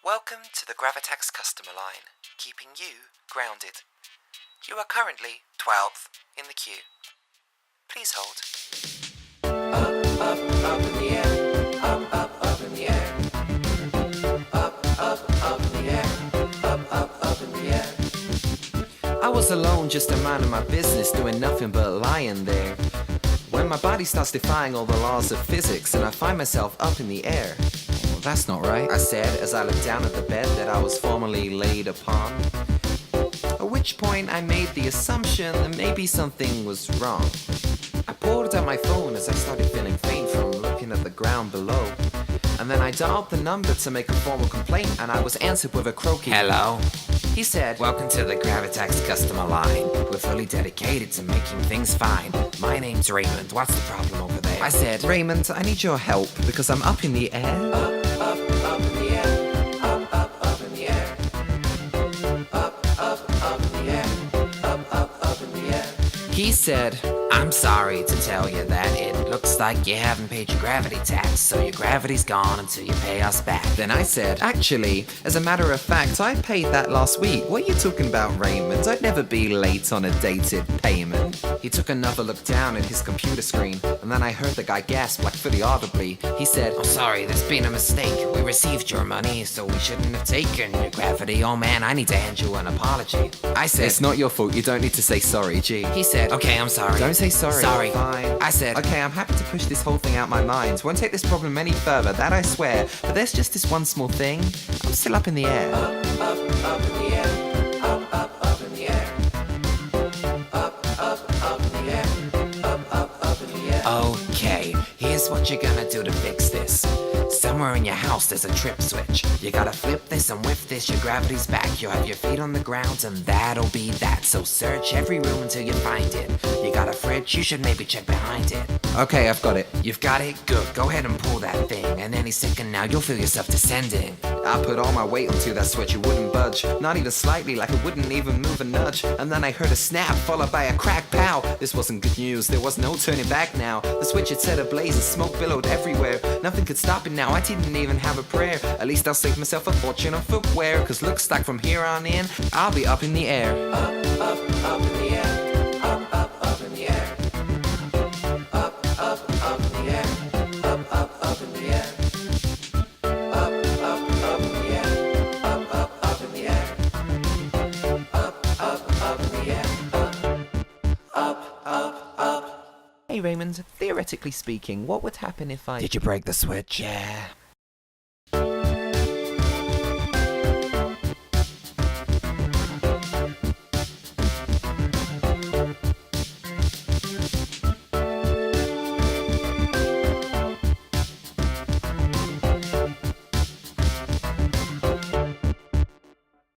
Welcome to the Gravitax customer line, keeping you grounded. You are currently 12th in the queue. Please hold. Up in the air. Up in the air. Up in the air. Up in the air. I was alone, just a minding my business, doing nothing but lying there. When my body starts defying all the laws of physics and I find myself up in the air. Well, that's not right, I said as I looked down at the bed that I was formerly laid upon. At which point I made the assumption that maybe something was wrong. I pulled out my phone as I started feeling faint from looking at the ground below. And then I dialed the number to make a formal complaint, and I was answered with a croaky "Hello." He said, "Welcome to the Gravitax customer line. We're fully dedicated to making things fine. My name's Raymond. What's the problem over there?" I said, "Raymond, I need your help because I'm up in the air." Up in the air. Up in the air. Up in the air. Up in the air. He said, "I'm sorry to tell you that it looks like you haven't paid your gravity tax, so your gravity's gone until you pay us back." Then I said, "Actually, as a matter of fact, I paid that last week. What are you talking about, Raymond? I'd never be late on a dated payment." He took another look down at his computer screen, and then I heard the guy gasp like fully audibly. He said, "I'm sorry, there's been a mistake. We received your money, so we shouldn't have taken your gravity. Oh man, I need to hand you an apology." I said, "It's not your fault. You don't need to say sorry, gee." He said, "Okay, I'm sorry." "Don't say sorry. Sorry. Fine." I said, "Okay, I'm happy to push this whole thing out my mind. Won't take this problem any further, that I swear. But there's just this one small thing. I'm still up in the air." Up in the air. Up in the air. Up in the air. Up in the air. Okay, here's what you're gonna do to fix this. Somewhere in your house there's a trip switch. You gotta flip this, and with this your gravity's back. You'll have your feet on the ground and that'll be that. So search every room until you find it. You got a fridge, you should maybe check behind it. Okay, I've got it. You've got it? Good. Go ahead and pull that thing, and any second now you'll feel yourself descending. I put all my weight onto that switch, it wouldn't budge. Not even slightly, like it wouldn't even move a nudge. And then I heard a snap, followed by a crack pow. This wasn't good news, there was no turning back now. The switch had set ablaze and smoke billowed everywhere. Nothing could stop it now, I didn't even have a prayer. At least I'll save myself a fortune on footwear, cause looks like from here on in, I'll be up in the air. Up in the air. Up in the air. Up in the air. Up in the air. Up in the air. Up in the air. Up in the air. Up. Hey Raymond, theoretically speaking, what would happen if I... Did you break the switch? Yeah.